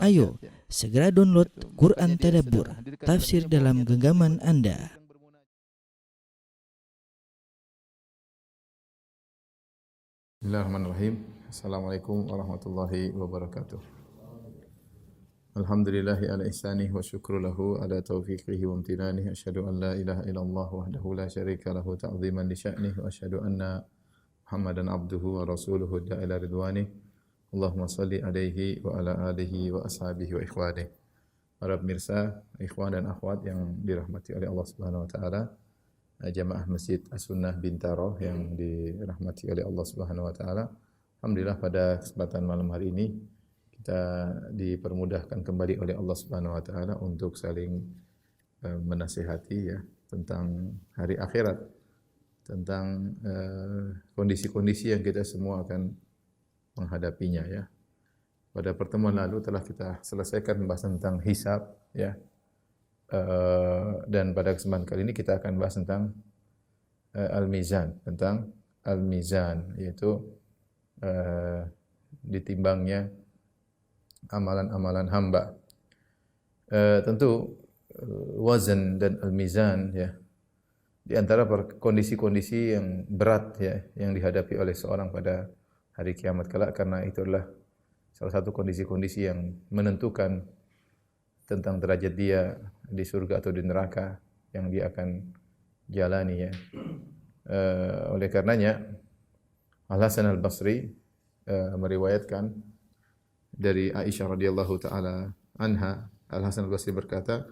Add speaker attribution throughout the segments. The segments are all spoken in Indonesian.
Speaker 1: Ayo, segera download Quran Tadabbur, tafsir dalam genggaman Anda.
Speaker 2: Bismillahirrahmanirrahim. Assalamualaikum warahmatullahi wabarakatuh. Alhamdulillahi ala ihsanih wa syukru lahu ala taufiqihi wa amtinanih. Asyhadu an la ilaha illallah wahdahu la syarika lahu ta'ziman li sya'nih wa asyhadu anna Muhammadan abduhu wa rasuluhu da'ila ridwanih. Allahumma salli alaihi wa ala alihi wa ashabihi wa ikhwanih. Para pemirsa, ikhwan dan akhwat yang dirahmati oleh Allah Subhanahu wa taala, jamaah Masjid As-Sunnah Bintaro yang dirahmati oleh Allah Subhanahu wa taala. Alhamdulillah pada kesempatan malam hari ini kita dipermudahkan kembali oleh Allah Subhanahu wa taala untuk saling menasihati ya tentang hari akhirat, tentang kondisi-kondisi yang kita semua akan menghadapinya ya. Pada pertemuan lalu telah kita selesaikan pembahasan tentang hisab ya. Dan pada kesempatan kali ini kita akan bahas tentang al-mizan, tentang al-mizan, yaitu ditimbangnya amalan-amalan hamba. Tentu wazan dan al-mizan ya, di antara kondisi-kondisi yang berat ya yang dihadapi oleh seorang pada hari kiamat kelak, karena itu adalah salah satu kondisi-kondisi yang menentukan tentang derajat dia di surga atau di neraka yang dia akan jalani ya. Oleh karenanya Al-Hasan Al-Basri meriwayatkan dari Aisyah radhiyallahu taala anha, Al-Hasan Al-Basri berkata,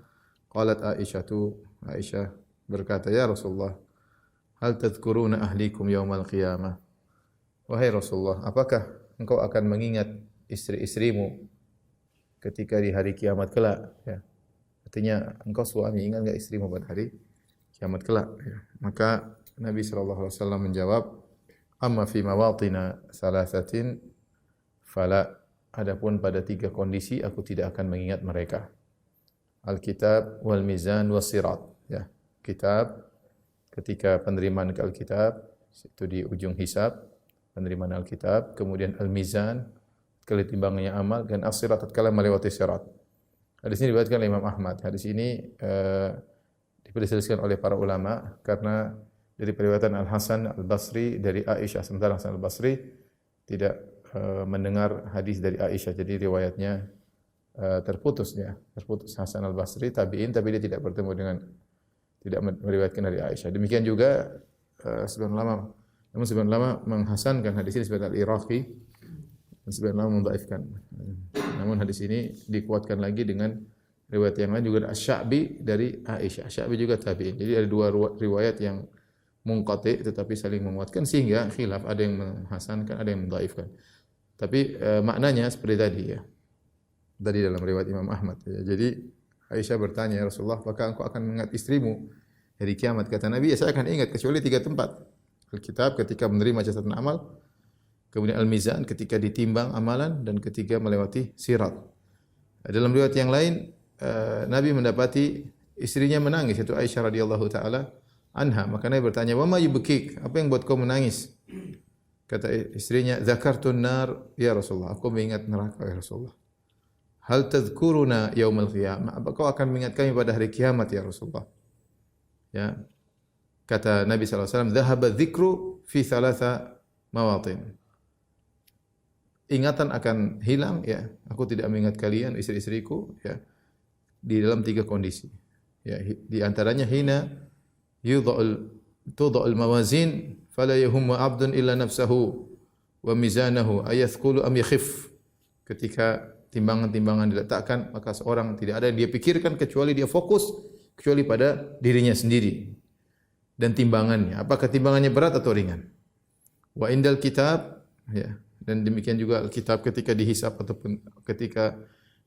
Speaker 2: qalat Aisyah berkata, ya Rasulullah, hal tadhkuruna ahlikum yaumal qiyamah? Wahai Rasulullah, apakah engkau akan mengingat istri-istrimu ketika di hari kiamat kelak ya? Artinya engkau suami ingat enggak istrimu pada hari kiamat kelak ya? Maka Nabi sallallahu alaihi wasallam menjawab, amma fi mawatina salasatin fala, adapun pada 3 kondisi aku tidak akan mengingat mereka. Al-kitab wal mizan was sirat ya. Kitab ketika penerimaan Alkitab itu di ujung hisab, penerimaan Alkitab, kemudian al-mizan kali timbangnya amal, dan as-sirat tatkala melewati sirat. Hadis ini diriwayatkan oleh Imam Ahmad. Hadis ini diperselisihkan oleh para ulama karena dari periwayatan Al-Hasan Al-Basri dari Aisyah, sementara Hasan Al-Basri tidak mendengar hadis dari Aisyah, jadi riwayatnya terputus Hasan Al-Basri tabi'in, tapi dia tidak meriwayatkan dari Aisyah. Demikian juga sebagian ulama menghasankan hadis ini sebagai Al-Iraqi, dan sebagian ulama mendhaifkan. Namun hadis ini dikuatkan lagi dengan riwayat yang lain juga Asy-Sya'bi dari Aisyah. Asy-Sya'bi juga tabi'in. Jadi ada 2 riwayat yang munqati tetapi saling menguatkan sehingga khilaf, ada yang menghasankan, ada yang mendhaifkan. Tapi maknanya seperti tadi ya. Tadi dalam riwayat Imam Ahmad ya. Jadi Aisyah bertanya, ya Rasulullah, apakah engkau akan mengingat istrimu hari kiamat? Kata Nabi, ya saya akan ingat kecuali 3 tempat. Alkitab ketika menerima catatan amal, kemudian al-mizan ketika ditimbang amalan, dan ketiga melewati sirat. Dalam riwayat yang lain Nabi mendapati istrinya menangis, yaitu Aisyah radhiyallahu taala anha. Maka Nabi bertanya, "Wa ma yubkik? Apa yang buat kau menangis?" Kata istrinya, "Dzakartun nar ya Rasulullah." Aku mengingat neraka ya Rasulullah. "Hal tadhkuruna yaumal qiyamah?" Apa kau akan mengingat kami pada hari kiamat ya Rasulullah? Ya. Kata Nabi sallallahu alaihi wasallam, "Dhahaba dzikru fi thalatha mawatin." Ingatan akan hilang ya. Aku tidak mengingat kalian istri-istriku ya di dalam 3 kondisi. Ya, di antaranya hina tudha'ul mawazin fala yahummu 'abdun illa nafsahu wa mizanahu ayathqulu am yakhif. Ketika timbangan-timbangan diletakkan, maka seorang tidak ada yang dia pikirkan kecuali dia fokus kecuali pada dirinya sendiri dan timbangannya. Apakah timbangannya berat atau ringan? Wa indal kitab ya, dan demikian juga Alkitab ketika dihisab ataupun ketika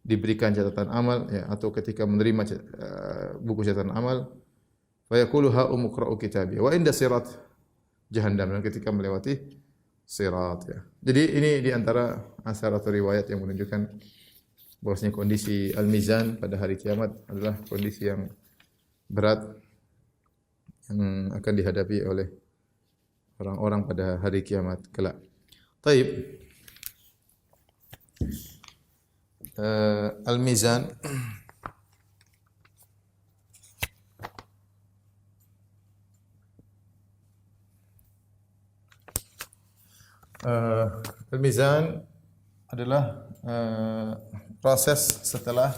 Speaker 2: diberikan catatan amal ya, atau ketika menerima buku catatan amal, fa yaqulu ha umqra'u kitabi wa inda sirat jahannam, dan ketika melewati sirat ya. Jadi ini di antara asar atau riwayat yang menunjukkan bahwasanya kondisi al-mizan pada hari kiamat adalah kondisi yang berat yang akan dihadapi oleh orang-orang pada hari kiamat kelak. Taib. al-mizan al-mizan adalah proses setelah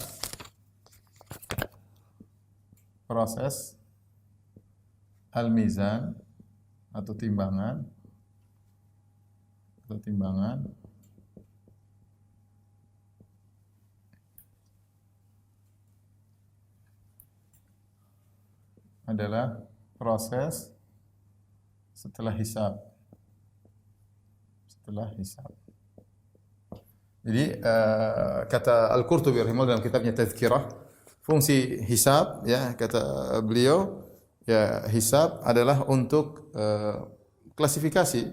Speaker 2: proses al-mizan atau timbangan adalah proses setelah hisab. Jadi kata Al-Qurtubi rahimahullah dalam kitabnya Tazkirah, fungsi hisab ya kata beliau ya hisab adalah untuk klasifikasi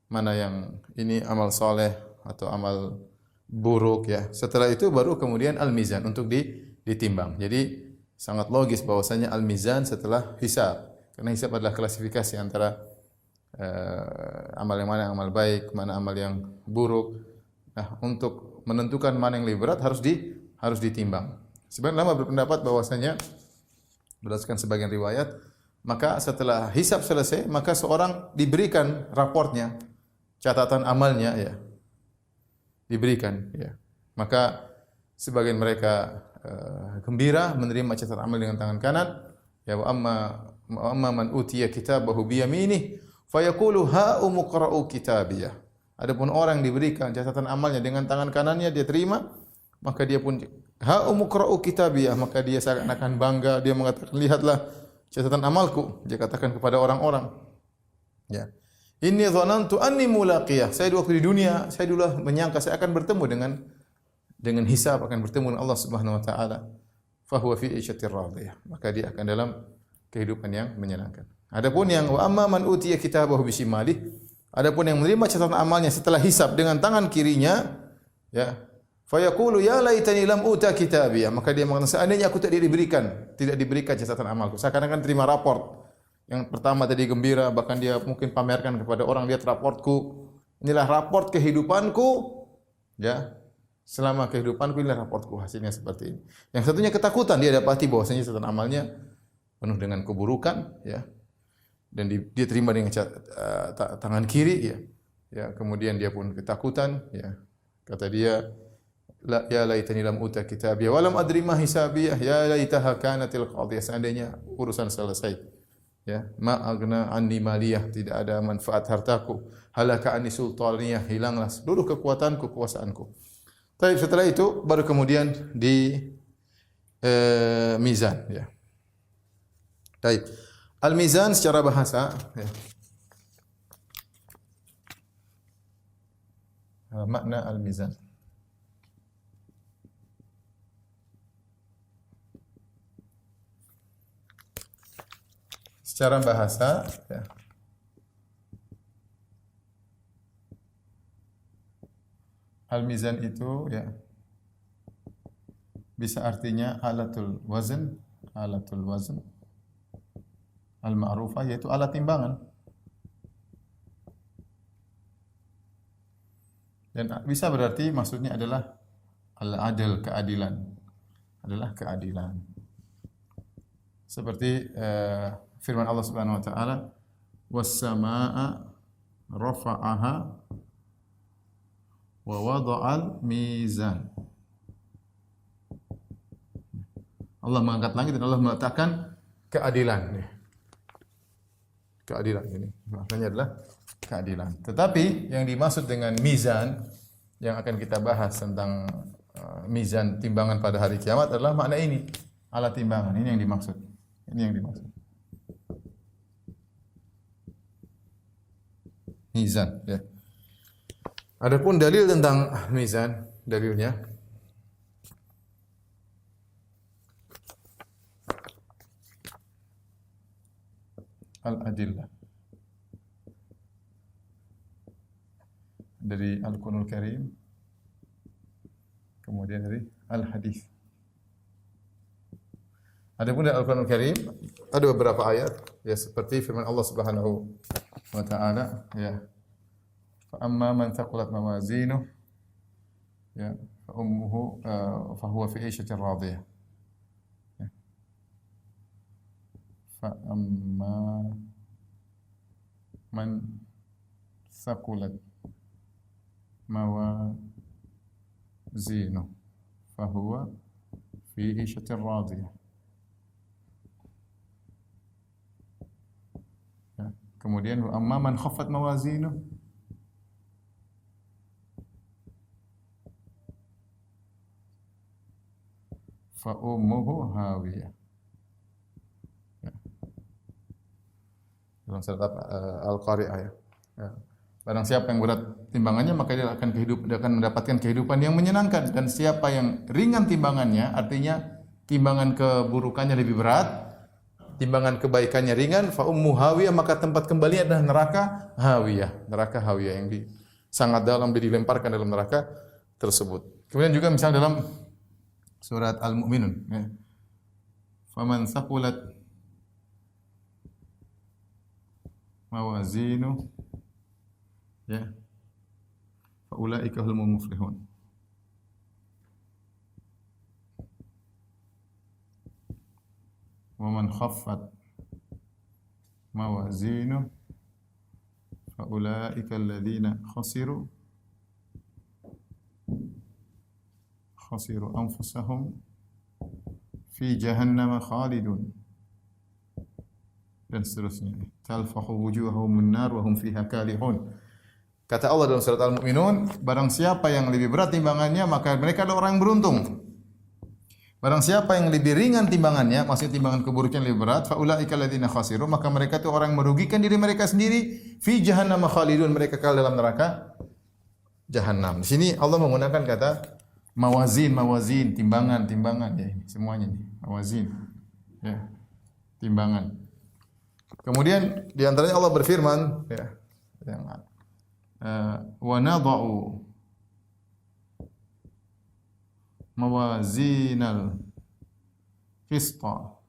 Speaker 2: mana yang ini amal soleh atau amal buruk ya. Setelah itu baru kemudian al-mizan untuk ditimbang. Jadi sangat logis bahwasanya al-mizan setelah hisab. Karena hisab adalah klasifikasi antara amal yang mana yang amal baik, mana amal yang buruk. Nah, untuk menentukan mana yang lebih berat harus ditimbang. Sebagian ulama berpendapat bahwasanya berdasarkan sebagian riwayat, maka setelah hisab selesai, maka seorang diberikan raportnya, catatan amalnya ya. Diberikan ya. Maka sebagian mereka gembira menerima catatan amal dengan tangan kanan, ya wa amma man utiya kitabahu bi yaminih fayaqulu ha umqra'u kitabiyah. Adapun orang diberikan catatan amalnya dengan tangan kanannya dia terima, maka dia pun ha umqra'u kitabiyah, maka dia seakan-akan bangga, dia mengatakan lihatlah catatan amalku, dia katakan kepada orang-orang. Ya. Inni dhanantu anni mulaqiyah. Saya waktu di dunia, saya dulu menyangka saya akan bertemu dengan hisab, akan bertemu dengan Allah Subhanahu wa taala. Fa huwa fi 'ishatir radiyah. Maka dia akan dalam kehidupan yang menyenangkan. Adapun yang wa amma man utiya kitabahu bishimalihi, adapun yang menerima catatan amalnya setelah hisab dengan tangan kirinya, ya, fa yaqulu ya laitani lam uta kitabiyah, maka dia mengatakan seandainya aku tidak diberikan catatan amalku. Seakan-akan terima raport. Yang pertama tadi gembira, bahkan dia mungkin pamerkan kepada orang, lihat raportku. Inilah raport kehidupanku, ya. Selama kehidupanku inilah raportku, hasilnya seperti ini. Yang satunya ketakutan, dia dapati bahwasanya catatan amalnya penuh dengan keburukan, ya. Dan dia terima dengan tangan kiri, ya. Ya, kemudian dia pun ketakutan, ya. Kata dia, la ya laitani lam uta kitabiyah wa lam adri ma hisabiyah, ya laitaha kanatil qadiyah, seandainya urusan selesai. Ya, ma agna anni maliyah, tidak ada manfaat hartaku. Halaka anni sultaniyah, hilanglah seluruh kekuatanku, kekuasaanku. Tapi setelah itu baru kemudian di mizan, ya. Baik. Al-mizan secara bahasa, ya. Makna al-mizan. Secara bahasa, ya. Al-mizan itu ya bisa artinya alatul wazn al-ma'rufah, yaitu alat timbangan. Dan bisa berarti maksudnya adalah al-adl, keadilan. Adalah keadilan. Seperti firman Allah Subhanahu wa taala, was-samaa'a rafa'aha wa wada'al mizan. Allah mengangkat langit dan Allah meletakkan keadilan. Keadilan ini maknanya adalah keadilan. Tetapi yang dimaksud dengan mizan yang akan kita bahas tentang mizan timbangan pada hari kiamat adalah makna ini, alat timbangan. Ini yang dimaksud. Ini yang dimaksud. Mizan, ya. Adapun dalil tentang mizan, dalilnya al-adillah dari Al-Qur'anul Karim, kemudian dari al-hadis. Adapun dari Al-Qur'anul Karim ada beberapa ayat, ya, seperti firman Allah Subhanahu wa taala, ya. Fa amma man thaqulat mawazinuhu, ya, fahuwa fi 'ishatin radiyah. Fa amma man thaqulat mawazinuh fahuwa fi 'ishatin radiyah. Kemudian amma man khaffat mawazinuh fa ummuhu hawiyah. Dalam surat Al-Qari'ah ya. Barang siapa yang berat timbangannya maka dia akan mendapatkan kehidupan yang menyenangkan, dan siapa yang ringan timbangannya artinya timbangan keburukannya lebih berat, timbangan kebaikannya ringan, fa ummu hawiyah, maka tempat kembalinya adalah neraka hawiyah yang sangat dalam, dia dilemparkan dalam neraka tersebut. Kemudian juga misalnya dalam surat Al-Mu'minun ya. Faman thaqulat mawazinu ya fa ulaika humul muflihun. Wa man khaffat mawazinu fa ulaika alladziina khasiru anfusahum fi jahannam khalidun, dan seterusnya. Talfahu wujuhahum an-nar wa hum fiha kalihun. Kata Allah dalam surat Al-Mu'minun, barang siapa yang lebih berat timbangannya maka mereka adalah orang yang beruntung. Barang siapa yang lebih ringan timbangannya, maksudnya timbangan keburukan lebih berat, fa ulaika alladziina khasiru, maka mereka itu orang yang merugikan diri mereka sendiri, fi jahannam khalidun, mereka kekal dalam neraka Jahannam. Di sini Allah menggunakan kata mawazin, timbangan ya, ini semuanya nih, mawazin. Ya. Timbangan. Kemudian di antaranya Allah berfirman ya, wa nadha'u mawazinal qista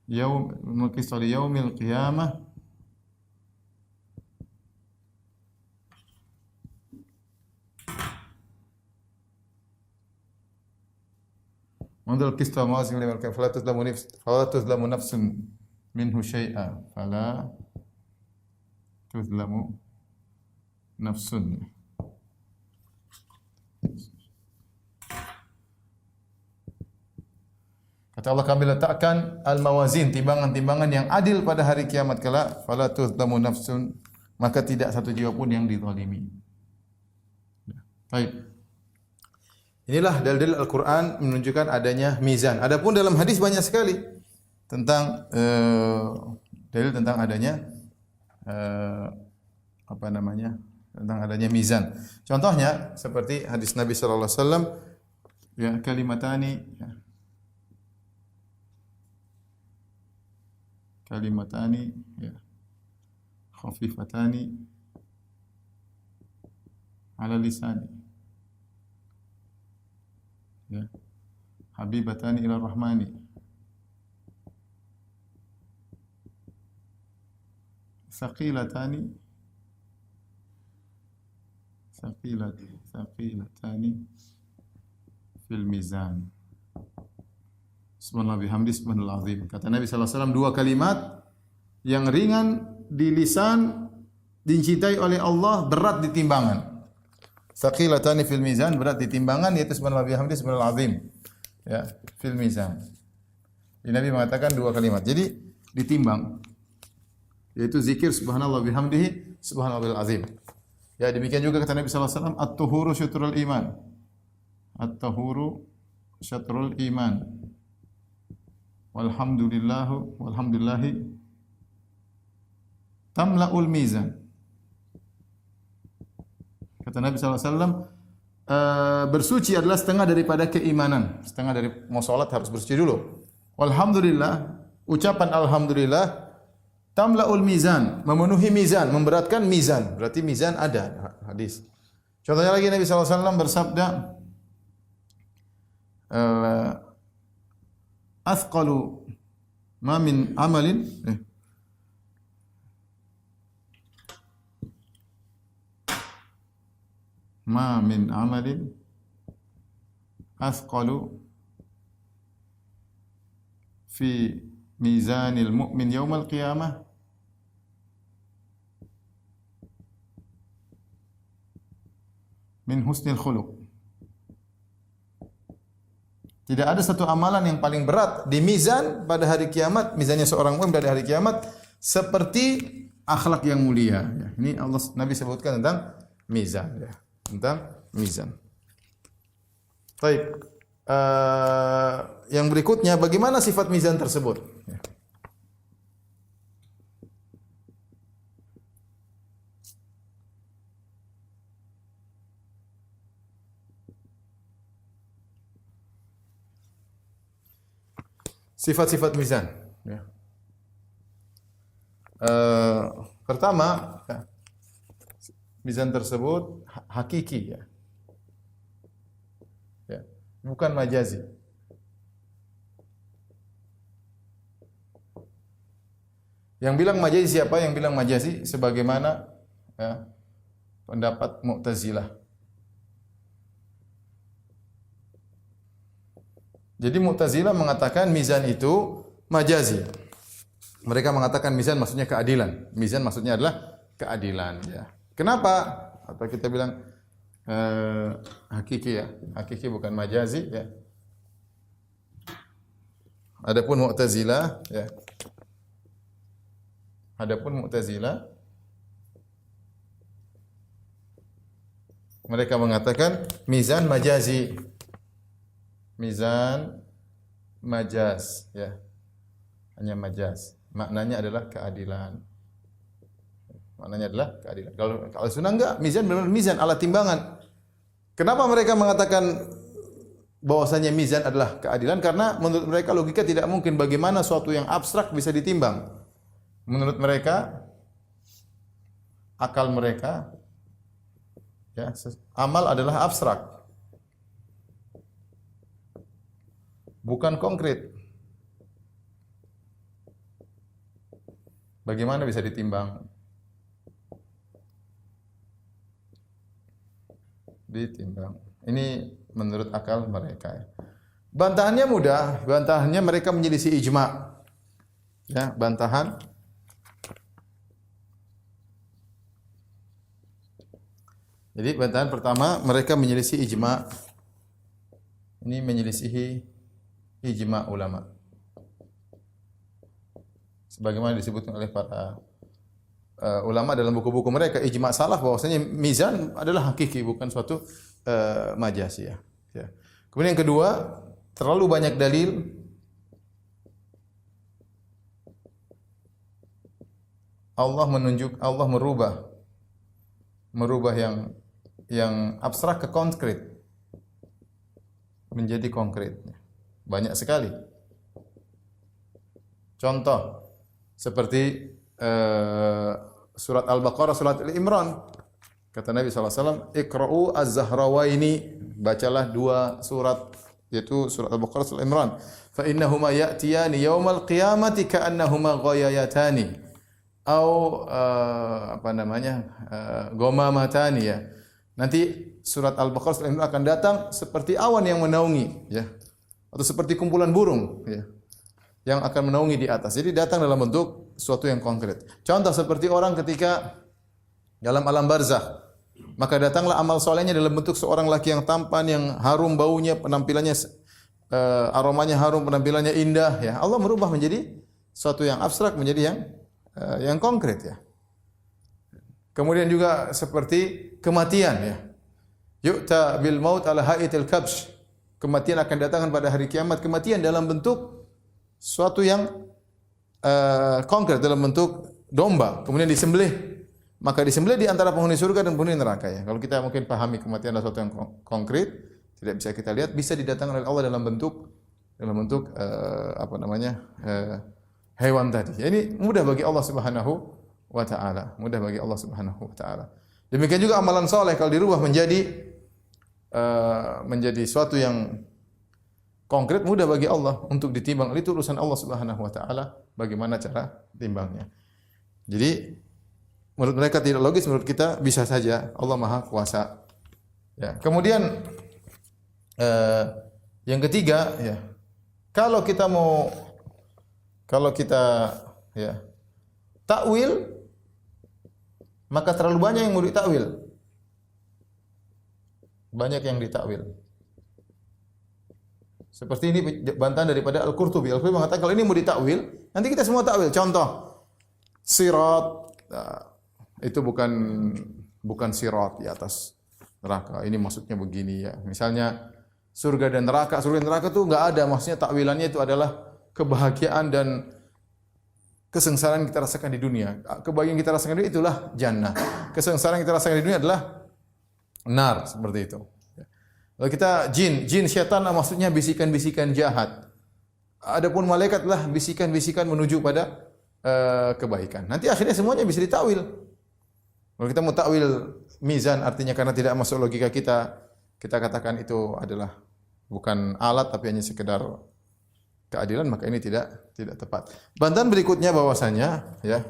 Speaker 2: yaumil qiyamah Mandal qista mawazin liman fala tuzlamu nafsun minhu syai'a fala tuzlamu nafsun. Kata Allah, kami letakkan al-mawazin, timbangan-timbangan yang adil pada hari kiamat kelak, fala tuzlamu nafsun, maka tidak satu jiwa pun yang dizalimi. Baik. Inilah dalil Al-Qur'an menunjukkan adanya mizan. Adapun dalam hadis banyak sekali tentang dalil tentang adanya tentang adanya mizan. Contohnya seperti hadis Nabi sallallahu alaihi wasallam ya, kalimatani ya, khafifatani ala lisani ya, habibatani ila rahmani saqilatani fil mizan. Subhanallah bihamdi subhanal azim. Kata Nabi sallallahu alaihi wasallam, dua kalimat yang ringan di lisan dicintai oleh Allah, berat di timbangan. Saqilatani fil mizan, berat di timbangan, yaitu subhanallah bihamdi subhanal azim. Ya, fil mizan. Jadi Nabi mengatakan dua kalimat. Jadi ditimbang, yaitu zikir subhanallah bihamdihi subhanallahil azim. Ya, demikian juga kata Nabi sallallahu alaihi wasallam, at-tuhuru syatrul iman. At-tuhuru syatrul iman. Walhamdulillahi tamla'ul mizan. Kata Nabi sallallahu alaihi wasallam, bersuci adalah setengah daripada keimanan. Setengah dari mau salat harus bersuci dulu. Walhamdulillah, ucapan alhamdulillah tamla'ul mizan, memenuhi mizan, memberatkan mizan. Berarti mizan ada hadis. Contohnya lagi Nabi sallallahu alaihi wasallam bersabda, athqalu ma min amalin athqalu fi mizanil mu'min yaumal qiyamah? Min husnil khuluq. Tidak ada satu amalan yang paling berat di mizan pada hari kiamat, mizannya seorang mukmin pada hari kiamat, seperti akhlak yang mulia. Ya, ini Allah Nabi sebutkan tentang mizan. Ya, tentang mizan. Baik. Yang berikutnya, bagaimana sifat mizan tersebut? Ya. Sifat-sifat mizan. Ya. Pertama, ya, mizan tersebut hakiki, ya. Ya, bukan majazi. Yang bilang majazi siapa? Yang bilang majazi sebagaimana ya, pendapat Mu'tazilah. Jadi Mu'tazilah mengatakan mizan itu majazi. Mereka mengatakan mizan maksudnya keadilan. Mizan maksudnya adalah keadilan. Ya. Kenapa? Atau kita bilang hakiki, ya. Hakiki bukan majazi. Ya. Adapun Mu'tazilah, ya. Adapun Mu'tazilah, mereka mengatakan mizan majazi. Mizan majaz, ya. Hanya majaz. Maknanya adalah keadilan. Maknanya adalah keadilan. Kalau sunnah enggak, mizan benar mizan, alat timbangan. Kenapa mereka mengatakan bahwasanya mizan adalah keadilan? Karena menurut mereka logika tidak mungkin bagaimana suatu yang abstrak bisa ditimbang. Menurut mereka, akal mereka, ya, amal adalah abstrak. Bukan konkret. Bagaimana bisa ditimbang? Ditimbang. Ini menurut akal mereka. Ya. Bantahannya mudah. Bantahannya mereka menyelisih ijma. Ya, bantahan. Jadi bantahan pertama mereka menyelisih ijma. Ini menyelisihi ijma ulama. Sebagaimana disebutkan oleh para ulama dalam buku-buku mereka, ijma salaf bahwasanya mizan adalah hakiki, bukan suatu majaz, ya. Ya. Kemudian yang kedua, terlalu banyak dalil Allah merubah yang abstrak ke konkret menjadi konkret. Banyak sekali. Contoh seperti surat Al-Baqarah, surat Al-Imran. Kata Nabi SAW, Iqra'u az-Zahrawaini. Bacalah dua surat, yaitu surat Al-Baqarah, surat Al-Imran. Fa innahuma ya'tiyani yaumal qiyamati ka'annahuma ghayayatani. Atau gomamatani, ya. Nanti surat Al-Baqarah, surat Al-Imran akan datang seperti awan yang menaungi, ya. Atau seperti kumpulan burung, ya, yang akan menaungi di atas. Jadi datang dalam bentuk sesuatu yang konkret. Contoh seperti orang ketika dalam alam barzakh, maka datanglah amal solehnya dalam bentuk seorang laki yang tampan, yang harum baunya, penampilannya aromanya harum, penampilannya indah, ya. Allah merubah menjadi sesuatu yang abstrak menjadi yang konkret, ya. Kemudian juga seperti kematian, ya. Yu'ta bil maut ala ha'itil kabsh. Kematian akan datangkan pada hari kiamat. Kematian dalam bentuk suatu yang konkret, dalam bentuk domba, kemudian disembelih. Maka disembelih di antara penghuni surga dan penghuni neraka, ya. Kalau kita mungkin pahami kematian adalah suatu yang konkret, tidak bisa kita lihat, bisa didatangkan oleh Allah dalam bentuk hewan tadi. Ya, ini mudah bagi Allah Subhanahu wa taala. Mudah bagi Allah Subhanahu wa taala. Demikian juga amalan soleh kalau dirubah menjadi suatu yang konkret, mudah bagi Allah untuk ditimbang. Itu urusan Allah Subhanahu wa taala, bagaimana cara timbangnya. Jadi menurut mereka tidak logis, menurut kita bisa saja. Allah Maha Kuasa. Ya. Kemudian Yang ketiga, ya, kalau kita ya takwil, maka terlalu banyak yang mau ditakwil. Banyak yang ditakwil. Seperti ini bantahan daripada Al-Qurtubi. Al-Qurtubi mengatakan kalau ini mau ditakwil, nanti kita semua takwil. Contoh, sirat itu bukan sirat di atas neraka. Ini maksudnya begini ya. Misalnya surga dan neraka itu enggak ada. Maksudnya takwilannya itu adalah kebahagiaan dan kesengsaraan yang kita rasakan di dunia. Kebahagiaan yang kita rasakan di dunia itulah jannah. Kesengsaraan yang kita rasakan di dunia adalah nar, seperti itu. Lalu kita jin syaitan maksudnya bisikan-bisikan jahat. Adapun malaikat adalah bisikan-bisikan menuju pada kebaikan. Nanti akhirnya semuanya bisa ditakwil. Kalau kita mau takwil mizan, artinya karena tidak masuk logika kita katakan itu adalah bukan alat tapi hanya sekedar keadilan, maka ini tidak tepat. Bantahan berikutnya bahwasanya ya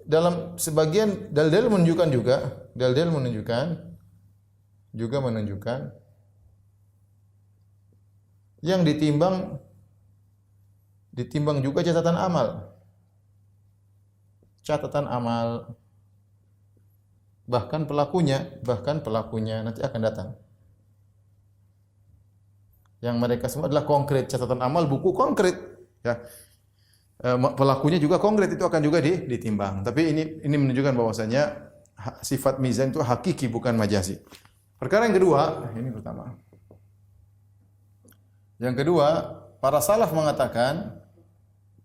Speaker 2: dalam sebagian dalil menunjukkan yang ditimbang juga catatan amal. Bahkan pelakunya nanti akan datang. Yang mereka semua adalah konkret, catatan amal, buku konkret, ya. Pelakunya juga konkret, itu akan juga ditimbang. Tapi ini menunjukkan bahwasanya sifat mizan itu hakiki bukan majazi. Perkara yang kedua, ini pertama. Yang kedua, para salaf mengatakan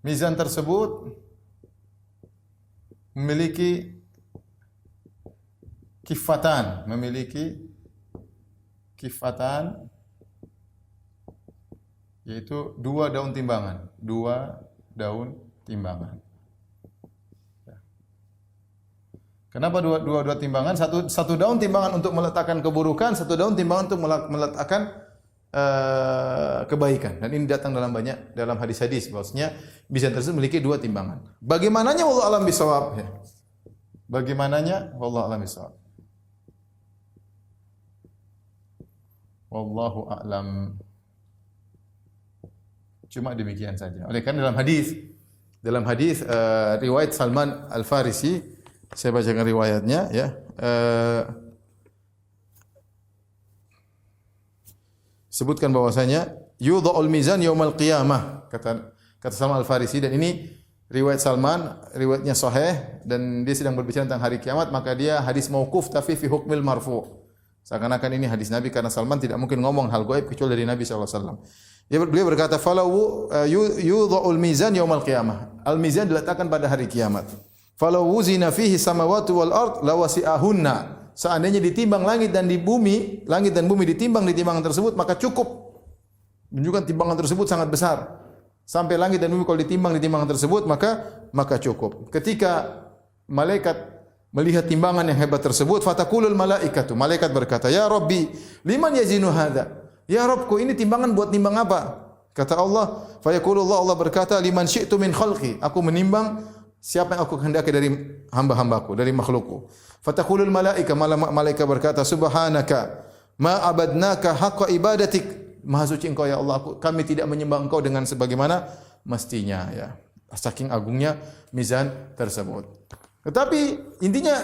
Speaker 2: mizan tersebut memiliki kifatan, yaitu dua daun timbangan. Kenapa dua timbangan? Satu daun timbangan untuk meletakkan keburukan, satu daun timbangan untuk meletakkan kebaikan. Dan ini datang dalam hadis-hadis bahwasanya mizan tersebut memiliki dua timbangan. Bagaimananya wallahu a'lam bishawab, ya. Wallahu a'lam. Cuma demikian saja. Oleh karena dalam hadis riwayat Salman Al-Farisi, saya bacakan riwayatnya ya. Sebutkan bahwasanya yudha'ul mizan yaumal qiyamah, kata Salman Al-Farisi, dan ini riwayat Salman, riwayatnya sahih dan dia sedang berbicara tentang hari kiamat, maka dia hadis mauquf tapi fi hukmil marfu'. Seakan-akan ini hadis Nabi karena Salman tidak mungkin ngomong hal gaib kecuali dari Nabi sallallahu alaihi wasallam. Beliau berkata, "Falau yudha'ul mizan yaumal qiyamah." Al-mizan diletakkan pada hari kiamat. "Falau wuzina fihi samawati wal ard lawasi'ahunna." Seandainya ditimbang langit dan bumi ditimbang di timbangan tersebut, maka cukup. Menunjukkan timbangan tersebut sangat besar. Sampai langit dan bumi kalau ditimbang di timbangan tersebut, maka cukup. Ketika malaikat melihat timbangan yang hebat tersebut, fatakulul malaikatu, malaikat berkata, "Ya Rabbi, liman yazinu hadza?" Ya Rabbku, ini timbangan buat nimbang apa? Kata Allah, fayaqulullah, Allah berkata, "Liman syi'tu min khalqi." Aku menimbang siapa yang aku kehendaki dari hamba-hambaku, dari makhlukku. Fataqulul malaika, malaikat berkata, "Subhanaka ma abadnaka haqqa ibadatik." Maha suci Engkau ya Allah, kami tidak menyembah Engkau dengan sebagaimana mestinya, ya. Saking agungnya mizan tersebut. Tetapi intinya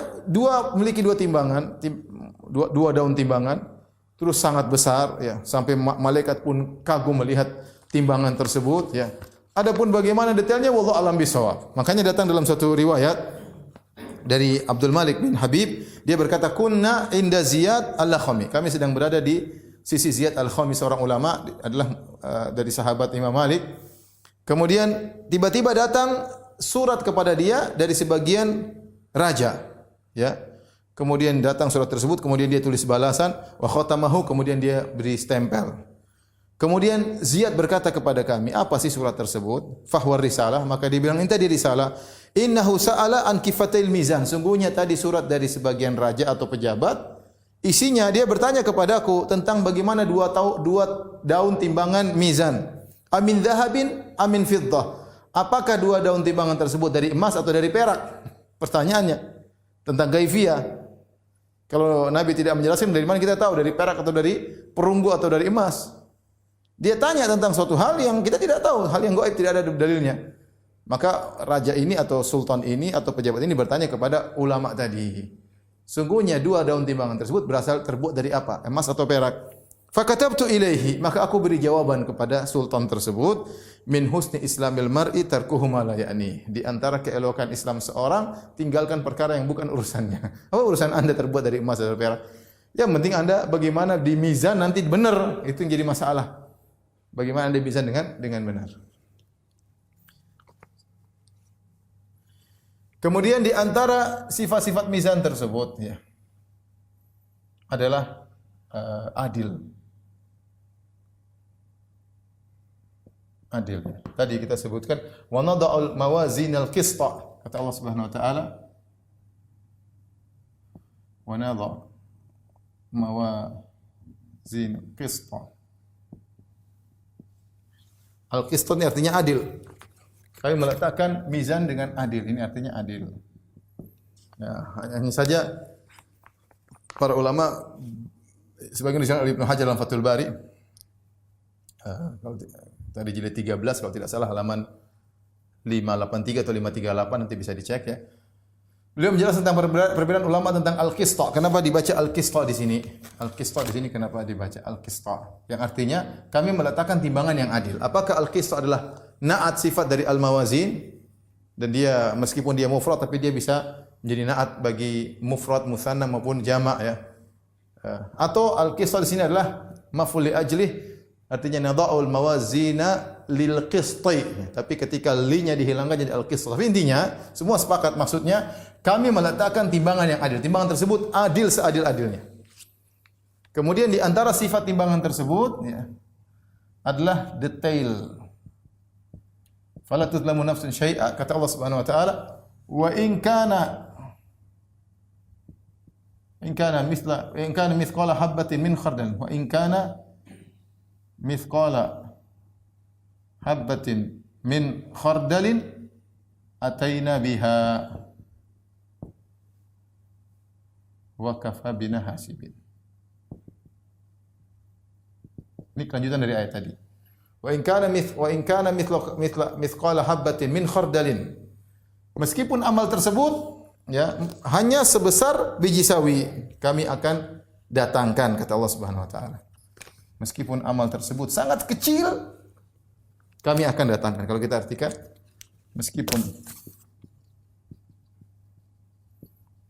Speaker 2: memiliki dua timbangan, dua daun timbangan. Terus sangat besar, ya, sampai malaikat pun kagum melihat timbangan tersebut, ya. Adapun bagaimana detailnya wallahu a'lam bishawab. Makanya datang dalam satu riwayat dari Abdul Malik bin Habib, dia berkata, "Kunna inda Ziyad al-Lakhmi." Kami sedang berada di sisi Ziyad al-Lakhmi, seorang ulama, adalah dari sahabat Imam Malik. Kemudian tiba-tiba datang surat kepada dia dari sebagian raja, ya. Kemudian datang surat tersebut, kemudian dia tulis balasan, wa khatamahu, kemudian dia beri stempel. Kemudian Ziyad berkata kepada kami, "Apa sih surat tersebut?" Fahwar risalah, maka dia bilang, "Ini tadi risalah. Innahu sa'ala an kifatil mizan." Sungguhnya tadi surat dari sebagian raja atau pejabat. Isinya dia bertanya kepadaku tentang bagaimana dua daun timbangan mizan. Amin dhahabin, amin fiddah. Apakah dua daun timbangan tersebut dari emas atau dari perak? Pertanyaannya tentang gaifiyah. Kalau Nabi tidak menjelaskan, dari mana kita tahu? Dari perak atau dari perunggu atau dari emas? Dia tanya tentang suatu hal yang kita tidak tahu, hal yang gaib, tidak ada dalilnya. Maka raja ini atau sultan ini atau pejabat ini bertanya kepada ulama tadi. Sungguhnya dua daun timbangan tersebut terbuat dari apa? Emas atau perak? Fakatabtu ilaihi, maka aku beri jawaban kepada sultan tersebut, min husni islamil mar'i tarkuhu ma la ya'ni. Di antara keelokan Islam seorang, tinggalkan perkara yang bukan urusannya. Apa urusan Anda terbuat dari emas atau perak? Yang penting Anda bagaimana di mizan nanti benar, itu yang jadi masalah. Bagaimana Anda bisa dengan benar. Kemudian di antara sifat-sifat mizan tersebut ya adalah adil. Adil. Tadi kita sebutkan wa nada'ul mawazinal qista, kata Allah Subhanahu wa taala, wa nada'u mawazin qista. Al-qista ini artinya adil. Kami meletakkan mizan dengan adil. Ini artinya adil. Ya, hanya saja para ulama sebagian disebutkan oleh Ibnu Hajar dalam Fathul Bari, kalau tadi jilid 13 kalau tidak salah halaman 583 atau 538 nanti bisa dicek ya. Beliau menjelaskan tentang perbedaan ulama tentang al-qista. Kenapa dibaca al-qista di sini? Al-qista di sini kenapa dibaca al-qista? Yang artinya kami meletakkan timbangan yang adil. Apakah al-qista adalah naat sifat dari al-mawazin dan dia meskipun dia mufrad tapi dia bisa menjadi naat bagi mufrad, musanna maupun jamak ya. Atau al-qista di sini adalah maf'ul li ajlih, artinya nada'ul mawazina lil qisti. Tapi ketika li-nya dihilangkan jadi al-qista. Tapi intinya semua sepakat, maksudnya kami meletakkan timbangan yang adil. Timbangan tersebut adil seadil-adilnya. Kemudian di antara sifat timbangan tersebut ya, adalah detail. Fala tuzlamu nafsun syai'a, kata Allah Subhanahu wa taala, wa in kana mithqala habatin min khardal wa in kana mithqala habatin min khardalin ataina biha wa kafa bina hasibin. Ini kelanjutan dari ayat tadi. Wa in kana mithqala habatin min khardalin. Meskipun amal tersebut ya hanya sebesar biji sawi, kami akan datangkan, kata Allah Subhanahu wa taala. Meskipun amal tersebut sangat kecil, kami akan datangkan. Kalau kita artikan meskipun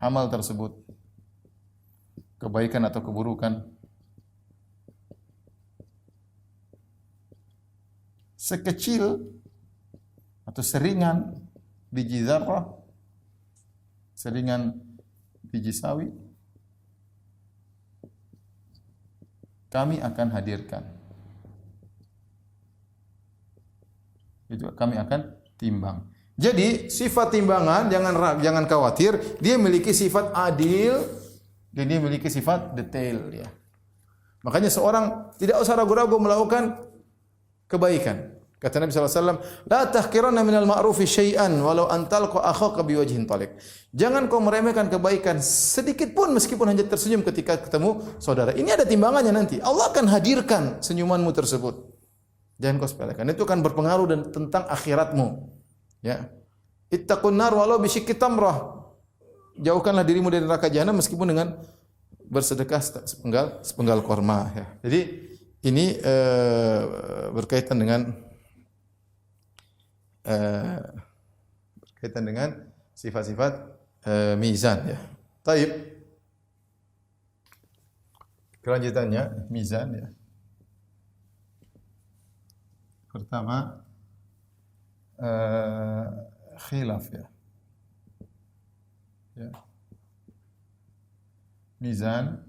Speaker 2: amal tersebut kebaikan atau keburukan sekecil atau seringan biji zarrah, seringan biji sawi, kami akan hadirkan. Itu kami akan timbang. Jadi sifat timbangan jangan khawatir, dia memiliki sifat adil dan dia memiliki sifat detail ya. Makanya seorang tidak usah ragu-ragu melakukan kebaikan. Kata Nabi SAW, la tahqiranna minal ma'rufi syai'an walau an talqa akhaka biwajhin taliq. Jangan kau meremehkan kebaikan sedikit pun meskipun hanya tersenyum ketika ketemu saudara. Ini ada timbangannya nanti. Allah akan hadirkan senyumanmu tersebut. Jangan kau sepelekan. Itu akan berpengaruh dan tentang akhiratmu. Ya. Ittaqun nar walau bisyikki tamrah. Jauhkanlah dirimu dari neraka jahanam meskipun dengan bersedekah sepenggal kurma ya. Jadi ini berkaitan dengan sifat-sifat mizan ya. Taib. Kelanjutannya mizan ya. Pertama khilaf ya. Ya. Mizan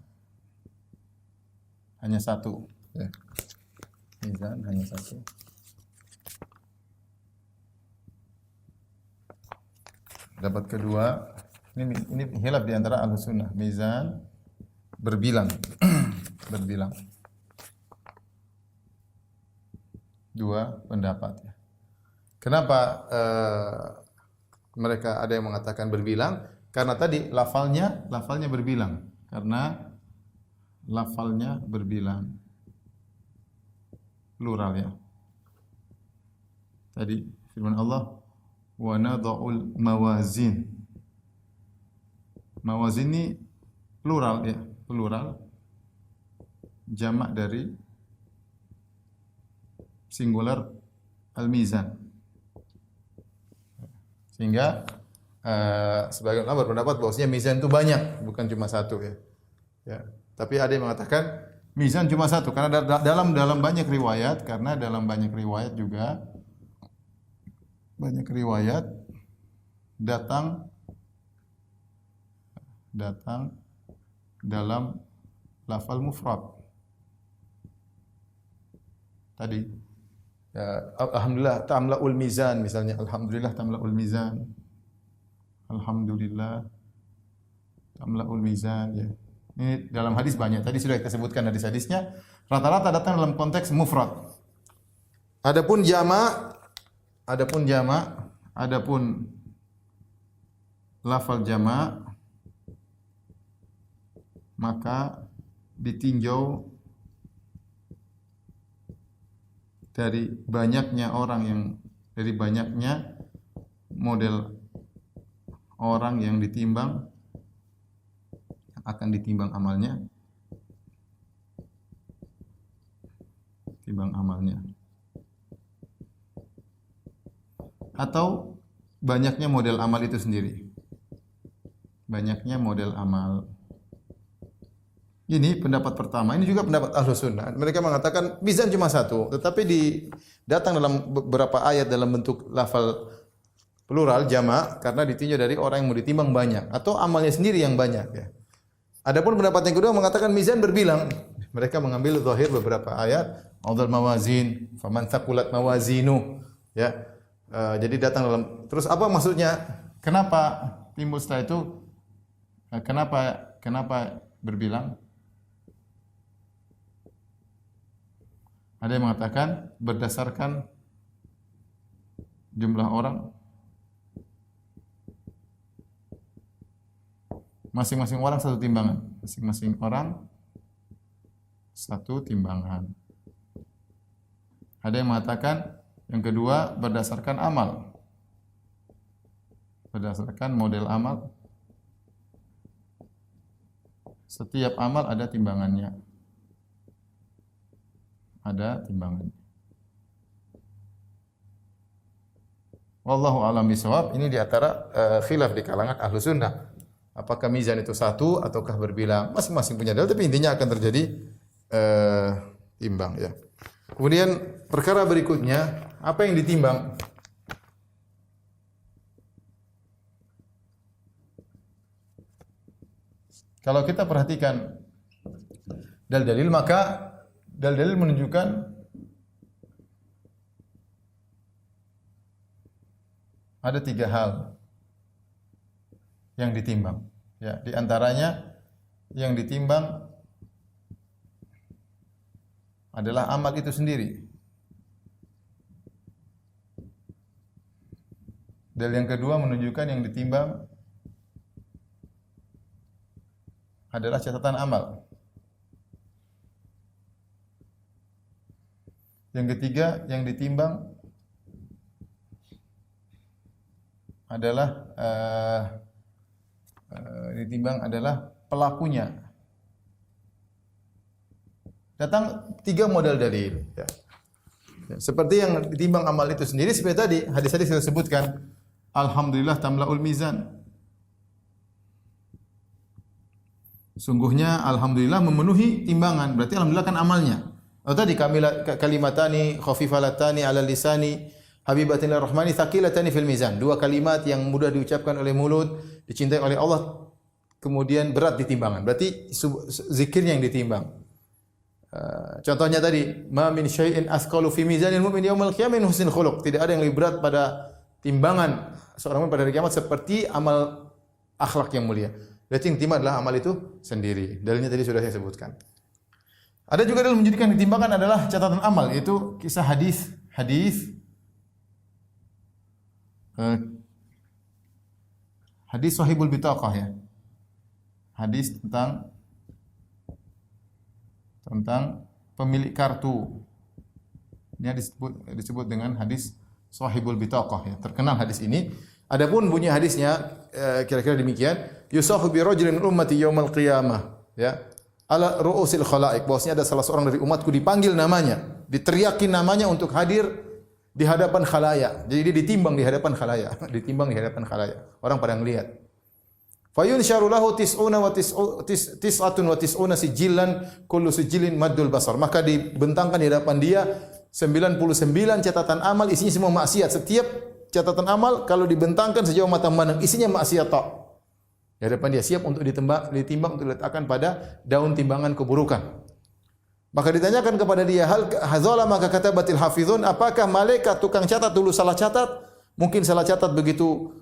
Speaker 2: hanya satu ya. Mizan hanya satu. Dapat kedua, ini khilaf di antara Ahlussunnah. Mizan berbilang. Berbilang. Dua pendapat ya. Kenapa mereka ada yang mengatakan berbilang? Karena tadi lafalnya berbilang. Karena lafalnya berbilang, plural ya. Tadi firman Allah, wa nadha'ul mawazin. Mawazin ini plural ya, plural jamak dari singular al-mizan. Sehingga sebagian ulama berpendapat bahwasanya mizan itu banyak, bukan cuma satu ya. Ya, tapi ada yang mengatakan mizan cuma satu karena dalam banyak riwayat, karena dalam banyak riwayat juga banyak riwayat datang dalam lafal mufrad. Tadi ya, alhamdulillah tamlaul mizan misalnya, alhamdulillah tamlaul mizan. Alhamdulillah tamlaul mizan ya. Ini dalam hadis banyak. Tadi sudah kita sebutkan hadis-hadisnya. Rata-rata datang dalam konteks mufrad. Adapun jamak, adapun lafal jamak, maka ditinjau dari banyaknya model orang yang ditimbang, akan ditimbang amalnya, atau banyaknya model amal itu sendiri. Banyaknya model amal. Ini pendapat pertama. Ini juga pendapat Ahlus Sunnah. Mereka mengatakan mizan cuma satu, tetapi datang dalam beberapa ayat dalam bentuk lafal plural jamak karena ditinjau dari orang yang mau ditimbang banyak atau amalnya sendiri yang banyak ya. Adapun pendapat yang kedua mengatakan mizan berbilang. Mereka mengambil zahir beberapa ayat, Audul mawazin, faman thaqulat mawazinu ya. Jadi datang dalam, terus apa maksudnya? Kenapa timbul setelah itu? Kenapa berbilang? Ada yang mengatakan berdasarkan jumlah orang, masing-masing orang satu timbangan. Masing-masing orang satu timbangan. Ada yang mengatakan yang kedua berdasarkan amal. Berdasarkan model amal. Setiap amal ada timbangannya. Ada timbangannya. Wallahu a'lam bishawab. Ini di antara khilaf di kalangan Ahlus Sunnah. Apakah mizan itu satu ataukah berbilang? Masing-masing punya dalil, tapi intinya akan terjadi timbang ya. Kemudian perkara berikutnya, apa yang ditimbang? Kalau kita perhatikan dalil-dalil, maka dalil-dalil menunjukkan ada tiga hal yang ditimbang. Ya, di antaranya yang ditimbang adalah amal itu sendiri. Dan yang kedua menunjukkan yang ditimbang adalah catatan amal. Yang ketiga yang ditimbang adalah pelakunya. Datang tiga model dalil. Ya. Seperti yang ditimbang amal itu sendiri, seperti tadi hadis-hadis kita sebutkan. Alhamdulillah tamlaul mizan. Sungguhnya alhamdulillah memenuhi timbangan. Berarti alhamdulillah kan amalnya. Oh tadi kalimatani khafifalatani ala lisani habibatin rahmani thaqilatani fil mizan. Dua kalimat yang mudah diucapkan oleh mulut, dicintai oleh Allah, kemudian berat di timbangan. Berarti zikirnya yang ditimbang. Contohnya tadi, ma min syai'in asqalu fi mizanil mu'min yaumil qiyamah min husnil khuluq. Tidak ada yang lebih berat pada timbangan seorang mukmin pada hari kiamat seperti amal akhlak yang mulia. Berarti yang ditimbang adalah amal itu sendiri. Dalilnya tadi sudah saya sebutkan. Ada juga dalil menjadikan ditimbangan adalah catatan amal, yaitu kisah hadis sahibul bitaqah ya. Hadis tentang tentang pemilik kartu. Ini disebut dengan hadis Sahibul Bitaqah ya. Terkenal hadis ini. Adapun bunyi hadisnya kira-kira demikian, yusahu bi rajulin min ummati yaumal qiyamah ya. Ala ru'usil khalaik, bahwasanya ada salah seorang dari umatku dipanggil namanya, diteriakin namanya untuk hadir di hadapan khalayak. Jadi dia ditimbang di hadapan khalayak, ditimbang di hadapan khalayak. Orang pada ngelihat. Fayunsyaru lahu tis'atun wa tis'una sijillan kullu sijilin maddul basar. Maka dibentangkan di hadapan dia 99 catatan amal, isinya semua maksiat. Setiap catatan amal kalau dibentangkan sejauh mata memandang, isinya maksiat tok. Di hadapan dia siap untuk ditimbang untuk diletakkan pada daun timbangan keburukan. Maka ditanyakan kepada dia, hal hazala maka katabatil hafizun, apakah malaikat tukang catat dulu salah catat? Mungkin salah catat begitu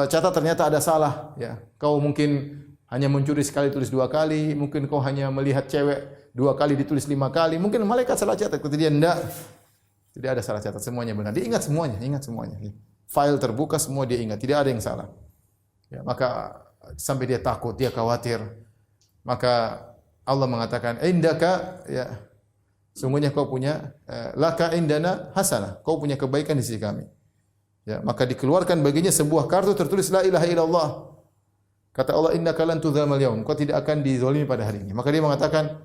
Speaker 2: catat ternyata ada salah ya. Kau mungkin hanya mencuri sekali tulis 2 kali, mungkin kau hanya melihat cewek 2 kali ditulis 5 kali, mungkin malaikat salah catat. Kata dia enggak. Tidak ada salah catat, semuanya benar. Dia ingat semuanya. File terbuka semua dia ingat, tidak ada yang salah. Ya, maka sampai dia takut, dia khawatir. Maka Allah mengatakan, "Indaka ya, sungguhnya kau punya laka indana hasanah. Kau punya kebaikan di sisi kami." Ya, maka dikeluarkan baginya sebuah kartu tertulis la ilaha illallah. Kata Allah, "Innaka lan tudzamal yaum." Kau tidak akan dizalimi pada hari ini. Maka dia mengatakan,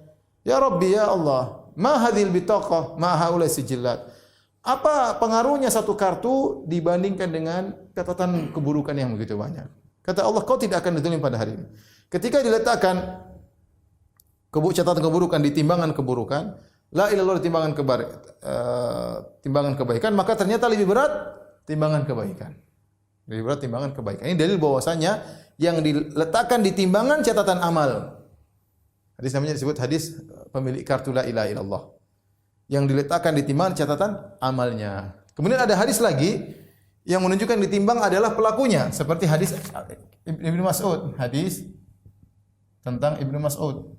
Speaker 2: "Ya Rabbi ya Allah, ma hadhil bitaqah ma haula sijillat." Apa pengaruhnya satu kartu dibandingkan dengan catatan keburukan yang begitu banyak? Kata Allah, kau tidak akan dizalimi pada hari ini. Ketika diletakkan catatan keburukan di timbangan keburukan, la ilaha illallah di timbangan kebaikan, maka ternyata lebih berat timbangan kebaikan. Lebih berat timbangan kebaikan. Ini dalil bahwasanya yang diletakkan di timbangan catatan amal. Hadis namanya disebut hadis pemilik kartu la ilaha illallah. Yang diletakkan di timbangan catatan amalnya. Kemudian ada hadis lagi yang menunjukkan ditimbang adalah pelakunya, seperti hadis Ibnu Mas'ud, hadis tentang Ibnu Mas'ud.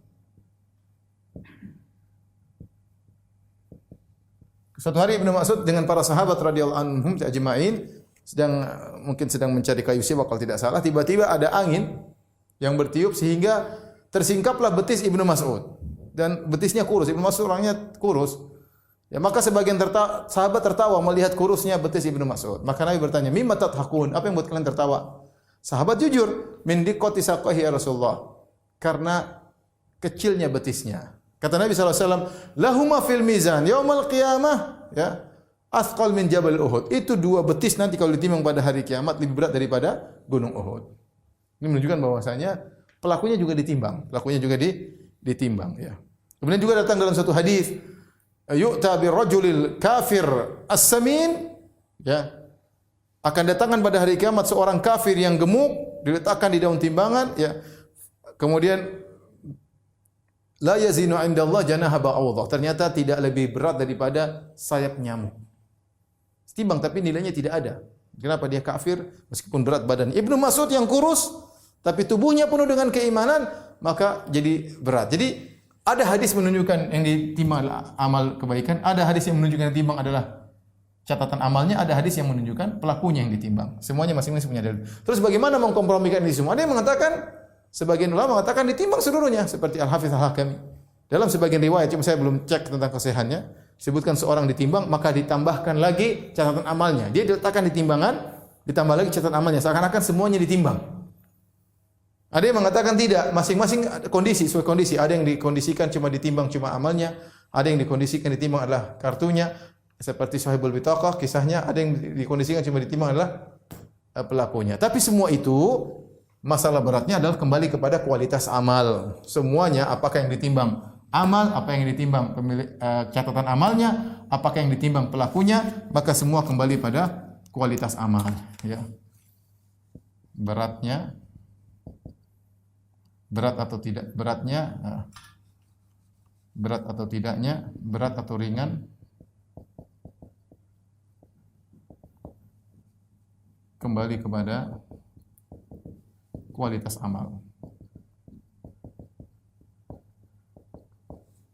Speaker 2: Suatu hari Ibnu Mas'ud dengan para sahabat radhiyallahu anhum ajma'in sedang mencari kayu siwak kalau tidak salah, tiba-tiba ada angin yang bertiup sehingga tersingkaplah betis Ibnu Mas'ud dan betisnya kurus. Ibnu Mas'ud orangnya kurus. Ya, maka sebagian sahabat tertawa melihat kurusnya betis Ibnu Mas'ud. Maka Nabi bertanya, "Mimma tadhakun?" Apa yang buat kalian tertawa? Sahabat jujur, "Min diqqati saqahi ya Rasulullah." Karena kecilnya betisnya. Kata Nabi SAW, "Lahuma fil mizan yaumal qiyamah." Ya. Athqal min Jabal Uhud. Itu 2 betis nanti kalau ditimbang pada hari kiamat lebih berat daripada gunung Uhud. Ini menunjukkan bahwasanya pelakunya juga ditimbang. Ditimbang ya. Kemudian juga datang dalam satu hadis, yu'ta birrajulil kafir as-samin ya. Akan datangkan pada hari kiamat seorang kafir yang gemuk diletakkan di daun timbangan ya. Kemudian la yazinu 'indallah janaha ba'udah. Ternyata tidak lebih berat daripada sayap nyamuk. Timbang tapi nilainya tidak ada. Kenapa dia kafir meskipun berat badan? Ibnu Mas'ud yang kurus tapi tubuhnya penuh dengan keimanan, maka jadi berat. Jadi ada hadis menunjukkan yang ditimbang adalah amal kebaikan, ada hadis yang menunjukkan yang ditimbang adalah catatan amalnya, ada hadis yang menunjukkan pelakunya yang ditimbang. Semuanya masing-masing punya dalil. Terus bagaimana mengkompromikan ini semua? Ada yang mengatakan, sebagian ulama mengatakan ditimbang seluruhnya seperti Al-Hafiz Al-Hakami. Dalam sebagian riwayat, cuma saya belum cek tentang kesahihannya, disebutkan seorang ditimbang maka ditambahkan lagi catatan amalnya. Dia diletakkan di timbangan, ditambah lagi catatan amalnya, seakan-akan semuanya ditimbang. Ada yang mengatakan tidak, masing-masing kondisi, sesuai kondisi. Ada yang dikondisikan cuma ditimbang cuma amalnya, ada yang dikondisikan ditimbang adalah kartunya, seperti Sahibul Bitaqah kisahnya, ada yang dikondisikan cuma ditimbang adalah pelakunya. Tapi semua itu masalah beratnya adalah kembali kepada kualitas amal. Semuanya apakah yang ditimbang amal, apa yang ditimbang pemilik catatan amalnya, apakah yang ditimbang pelakunya, maka semua kembali pada kualitas amal ya. Berat atau tidak beratnya, berat atau tidaknya, berat atau ringan, kembali kepada kualitas amal.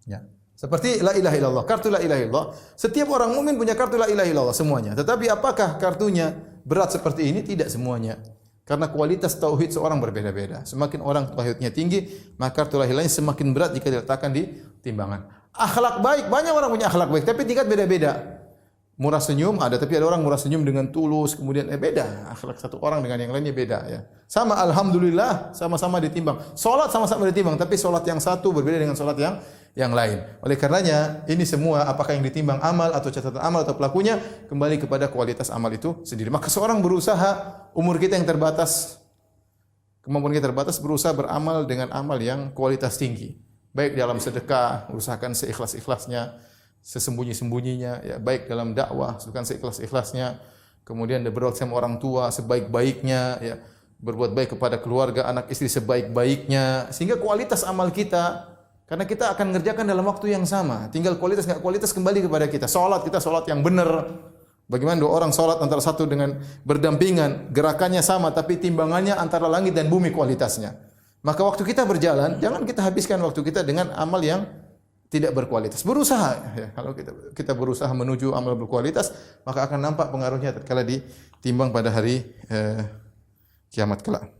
Speaker 2: Ya. Seperti la ilaha illallah, kartu la ilaha illallah. Setiap orang mukmin punya kartu la ilaha illallah semuanya. Tetapi apakah kartunya berat seperti ini? Tidak semuanya. Karena kualitas tauhid seorang berbeda-beda. Semakin orang tauhidnya tinggi, maka tulahilannya semakin berat jika diletakkan di timbangan. Akhlak baik, banyak orang punya akhlak baik, tapi tingkat beda-beda. Murah senyum ada, tapi ada orang murah senyum dengan tulus, kemudian beda. Akhlak satu orang dengan yang lainnya beda ya. Sama alhamdulillah, sama-sama ditimbang. Salat sama-sama ditimbang, tapi salat yang satu berbeda dengan salat yang lain. Oleh karenanya, ini semua apakah yang ditimbang amal atau catatan amal atau pelakunya kembali kepada kualitas amal itu sendiri. Maka seorang berusaha, umur kita yang terbatas, kemampuan kita terbatas, berusaha beramal dengan amal yang kualitas tinggi. Baik dalam sedekah, usahakan seikhlas-ikhlasnya, sesembunyi-sembunyinya, ya, baik dalam dakwah, usahakan seikhlas-ikhlasnya, kemudian berbuat sama orang tua sebaik-baiknya, ya, berbuat baik kepada keluarga, anak istri sebaik-baiknya, sehingga kualitas amal kita, karena kita akan mengerjakan dalam waktu yang sama, tinggal kualitas nggak kualitas kembali kepada kita. Kita salat yang benar. Bagaimana dua orang salat antara satu dengan berdampingan, gerakannya sama, tapi timbangannya antara langit dan bumi kualitasnya. Maka waktu kita berjalan, jangan kita habiskan waktu kita dengan amal yang tidak berkualitas. Berusaha, ya. Kalau kita berusaha menuju amal berkualitas, maka akan nampak pengaruhnya tatkala ditimbang pada hari kiamat kelak.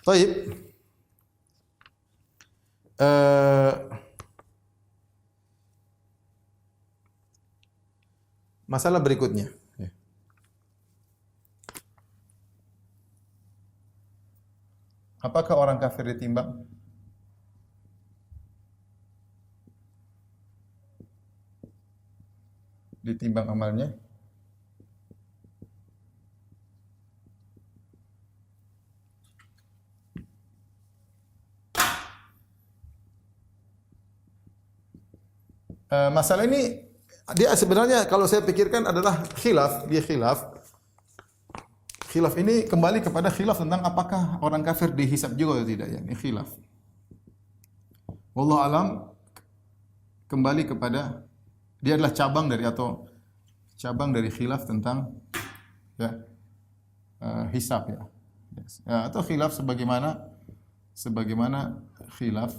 Speaker 2: Baik. Masalah berikutnya. Apakah orang kafir ditimbang? Ditimbang amalnya? Masalah ini dia sebenarnya kalau saya pikirkan adalah khilaf. Khilaf ini kembali kepada khilaf tentang apakah orang kafir dihisab juga atau tidak, ya. Ini khilaf. Wallahu alam, kembali kepada dia adalah cabang dari khilaf tentang ya hisab, ya. Ya, atau khilaf sebagaimana khilaf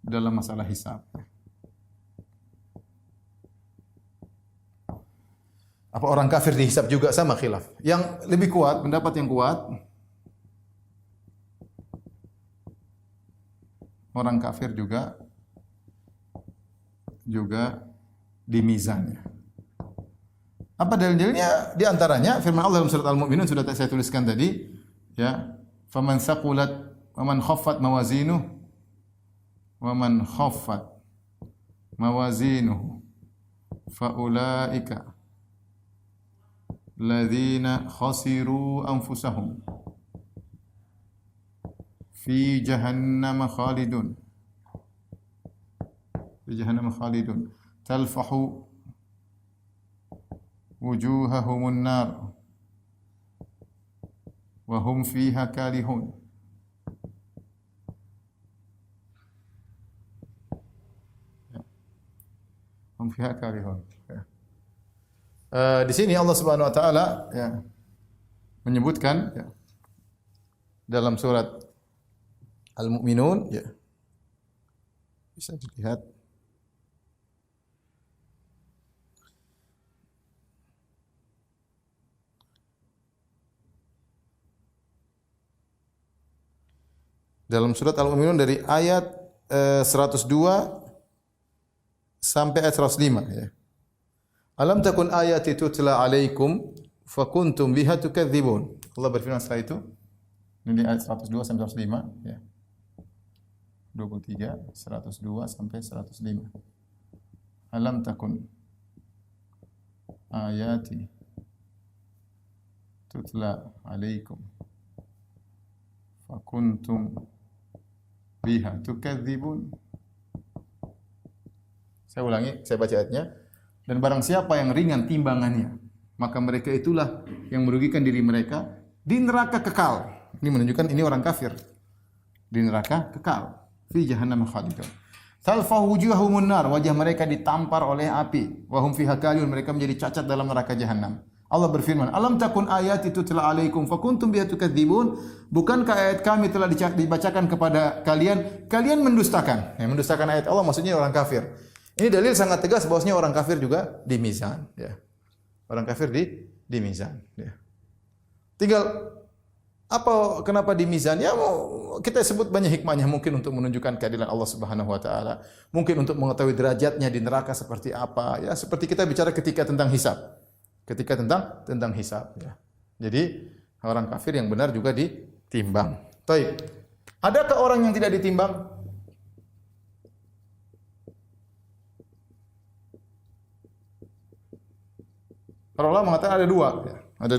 Speaker 2: dalam masalah hisab. Apa orang kafir dihisab juga, sama khilaf. Yang lebih kuat, pendapat yang kuat, orang kafir juga dimizan. Apa dalilnya? Di antaranya firman Allah dalam surat Al-Mu'minun sudah saya tuliskan tadi, ya. Faman saqulat wa man khaffat mawazinuhu wa man khaffat mawazinuhu faulaika ladzina khasiru anfusahum fi jahannam khalidun talfahu wujuhahumun nar wa hum fiha kalihun. Hum fiha kalihun. Di sini Allah Subhanahu wa taala, ya, menyebutkan, ya, dalam surat Al-Mu'minun, ya. Bisa dilihat dalam surat Al-Mu'minun dari ayat 102 sampai ayat 105, ya. Alam takun ayati tutla alaikum fakuntum biha tukadzibun. Allah berfirman setelah itu. Ini ayat 102 sampai 105, ya. 23, 102 sampai 105. Alam takun ayati tutla alaikum fakuntum biha tukadzibun. Saya ulangi, saya baca ayatnya. Dan barang siapa yang ringan timbangannya, maka mereka itulah yang merugikan diri mereka di neraka kekal. Ini menunjukkan ini orang kafir. Di neraka kekal. Fi jahannam khalidun. Talfahu wujuhahumun nar, wajah mereka ditampar oleh api. Wa hum fiha kalihun, mereka menjadi cacat dalam neraka jahanam. Allah berfirman, "Alam takun ayati tutla alaikum fakuntum biha tukadzibun?" Bukankah ayat kami telah dibacakan kepada kalian, kalian mendustakan? Yang mendustakan ayat Allah maksudnya orang kafir. Ini dalil sangat tegas bahwasanya orang kafir juga di mizan, ya. Orang kafir di mizan, ya. Tinggal kenapa di mizan? Ya kita sebut banyak hikmahnya, mungkin untuk menunjukkan keadilan Allah Subhanahu wa taala, mungkin untuk mengetahui derajatnya di neraka seperti apa, ya seperti kita bicara ketika tentang hisab. Ketika tentang hisab, ya. Jadi orang kafir yang benar juga ditimbang. Baik. Adakah orang yang tidak ditimbang? Para ulama mengatakan ada dua, ya. Ada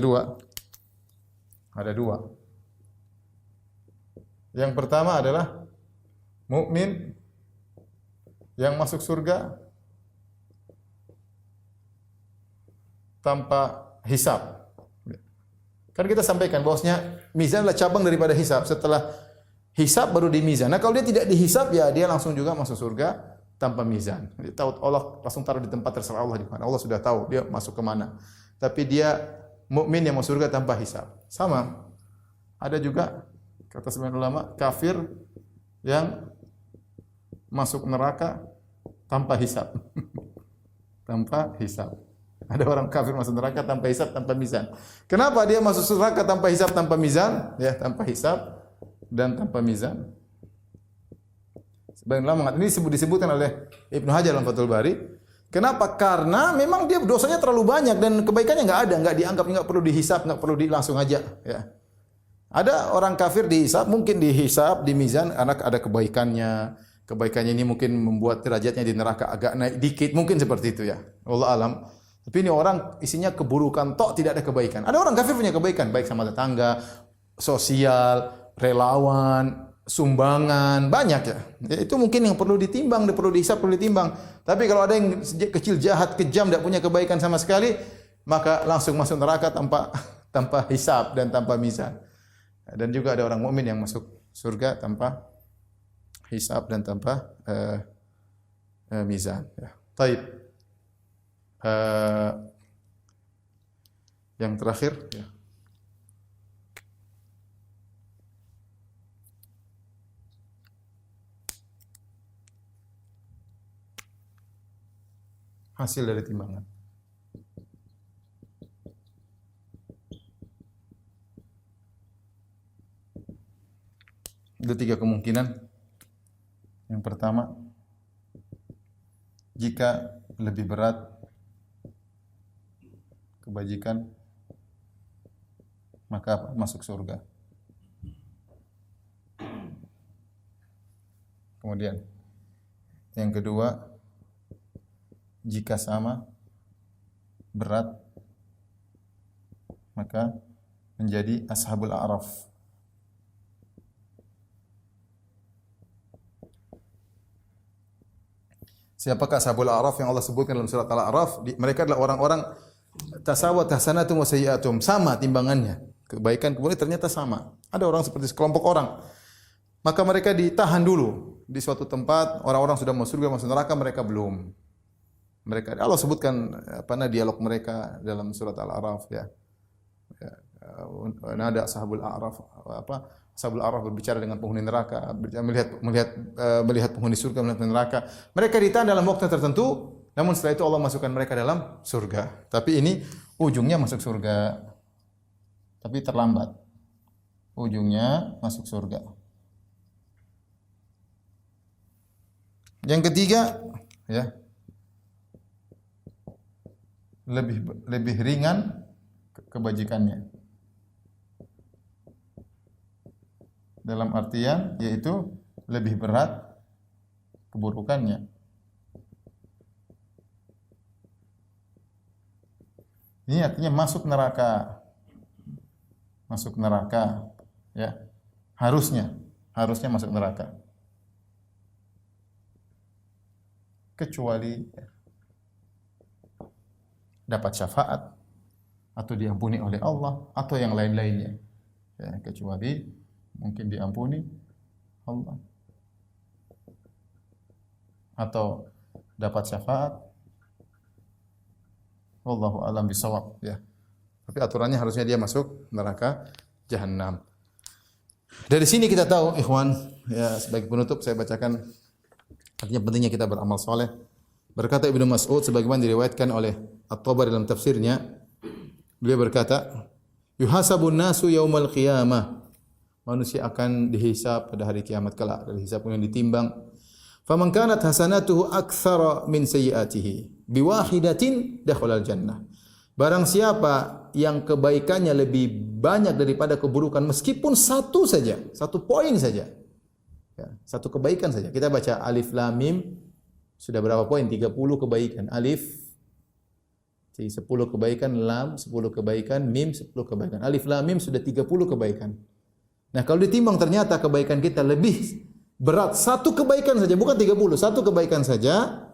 Speaker 2: dua. Yang pertama adalah mukmin yang masuk surga tanpa hisab. Kan kita sampaikan bahwasanya mizan adalah cabang daripada hisab. Setelah hisab baru di mizan. Nah, kalau dia tidak dihisab, ya dia langsung juga masuk surga tanpa mizan. Dia tahu Allah langsung taruh di tempat terserah Allah di mana. Allah sudah tahu dia masuk ke mana. Tapi dia mukmin yang masuk surga tanpa hisab. Sama. Ada juga kata sebagian ulama kafir yang masuk neraka tanpa hisab. Tanpa hisab. Ada orang kafir masuk neraka tanpa hisab, tanpa mizan. Kenapa dia masuk neraka tanpa hisab, tanpa mizan? Ya, tanpa hisab dan tanpa mizan. Sebagian ulama ini disebutkan oleh Ibnu Hajar dalam Fathul Bari. Kenapa? Karena memang dia dosanya terlalu banyak dan kebaikannya enggak ada, enggak dianggap, enggak perlu dihisab, enggak perlu langsung aja, ya. Ada orang kafir dihisab, mungkin dihisab di mizan anak ada kebaikannya. Kebaikannya ini mungkin membuat derajatnya di neraka agak naik dikit, mungkin seperti itu, ya. Allah alam. Tapi ini orang isinya keburukan, tok tidak ada kebaikan. Ada orang kafir punya kebaikan, baik sama tetangga, sosial, relawan, sumbangan, banyak, ya. Ya itu mungkin yang perlu ditimbang, perlu dihisab, perlu ditimbang. Tapi kalau ada yang sejak kecil jahat, kejam, tidak punya kebaikan sama sekali, maka langsung masuk neraka tanpa hisab dan tanpa mizan. Dan juga ada orang mukmin yang masuk surga tanpa hisab dan tanpa mizan. Ya. Taib. Yang terakhir, ya. Hasil dari timbangan. Ada tiga kemungkinan. Yang pertama, jika lebih berat kebajikan, maka masuk surga. Kemudian, yang kedua, jika sama berat, maka menjadi ashabul a'raf. Siapakah ashabul a'raf yang Allah sebutkan dalam surat Al-A'raf? Mereka adalah orang-orang tasawat hasanatum wa sayyi'atum, sama timbangannya. Kebaikan kemudian ternyata sama. Ada orang seperti sekelompok orang. Maka mereka ditahan dulu di suatu tempat, orang-orang sudah masuk surga, masuk neraka, mereka belum. Mereka Allah sebutkan dialog mereka dalam surat Al-A'raf, ya. Nada ashabul a'raf, ashabul a'raf berbicara dengan penghuni neraka, melihat penghuni surga, melihat penghuni neraka. Mereka ditahan dalam waktu tertentu, namun setelah itu Allah masukkan mereka dalam surga. Tapi ini ujungnya masuk surga. Tapi terlambat. Ujungnya masuk surga. Yang ketiga, ya. Lebih ringan kebajikannya. Dalam artian yaitu lebih berat keburukannya. Ini artinya masuk neraka. Masuk neraka, ya. Harusnya masuk neraka. Kecuali dapat syafaat atau diampuni oleh Allah atau yang lain-lainnya. Ya, kecuali mungkin diampuni Allah atau dapat syafaat. Wallahu a'lam bishawab, ya. Tapi aturannya harusnya dia masuk neraka jahanam. Dari sini kita tahu, ikhwan, ya, sebagai penutup saya bacakan artinya pentingnya kita beramal soleh. Berkata Ibnu Mas'ud sebagaimana diriwayatkan oleh At-Tabari dalam tafsirnya, beliau berkata, "Yuhasabun nasu yaumal qiyamah." Manusia akan dihisab pada hari kiamat kelak, dihisab kemudian ditimbang. Faman kanat hasanatuhu aktsara min sayyi'atihi biwahidatin dakhalal jannah. Barang siapa yang kebaikannya lebih banyak daripada keburukan meskipun satu saja, satu poin saja. Ya, satu kebaikan saja. Kita baca alif lam mim sudah berapa poin? 30 kebaikan. Alif 10 kebaikan, lam 10 kebaikan, mim 10 kebaikan. Alif lam mim sudah 30 kebaikan. Nah, kalau ditimbang ternyata kebaikan kita lebih berat satu kebaikan saja, bukan 30, satu kebaikan saja,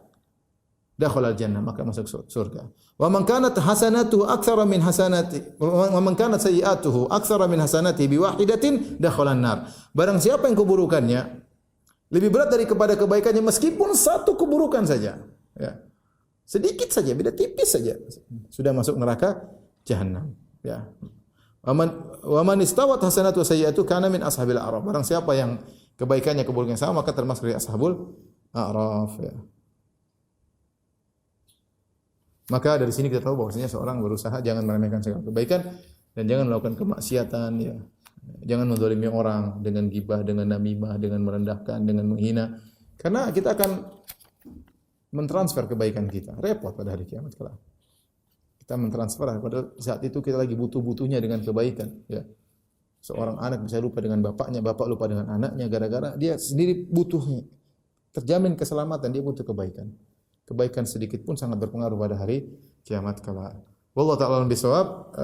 Speaker 2: dakhalal jannah, maka masuk surga. Wa man kanat hasanatuhu aktsara min hasanati wa man kanat sayyi'atuhu aktsara min hasanati biwahidatin dakhalan nar. Barang siapa yang keburukannya lebih berat daripada kebaikannya meskipun satu keburukan saja, ya. Sedikit saja, beda tipis saja, sudah masuk neraka jahanam, ya. Wa man istawat hasanatu sayyi'atu kana min ashabil a'raf. Barang siapa yang kebaikannya keburukannya sama maka termasuk dari ashabul a'raf, ya. Maka dari sini kita tahu bahwasanya seorang berusaha jangan meremehkan segala kebaikan dan jangan melakukan kemaksiatan, ya. Jangan menzalimi orang dengan gibah, dengan namimah, dengan merendahkan, dengan menghina. Karena kita akan mentransfer kebaikan kita. Repot pada hari kiamat kelak. Kita mentransfer pada saat itu kita lagi butuh-butuhnya dengan kebaikan, ya. Seorang anak bisa lupa dengan bapaknya, bapak lupa dengan anaknya gara-gara dia sendiri butuhnya. Terjamin keselamatan, dia butuh kebaikan. Kebaikan sedikit pun sangat berpengaruh pada hari kiamat kelak. Wallahu ta'ala bisawab.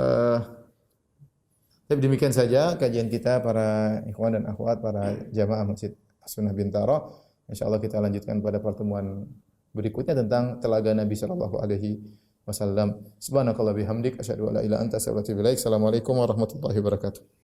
Speaker 2: Tapi demikian saja kajian kita para ikhwan dan akhwat, para jamaah Masjid As-Sunnah Bintaro. Insyaallah kita lanjutkan pada pertemuan berikutnya tentang telaga Nabi sallallahu alaihi wasallam. Subhanakallah bihamdik asyhadu an la ilaha illa anta astaghfiruka wa atubu ilaik. Assalamualaikum warahmatullahi wabarakatuh.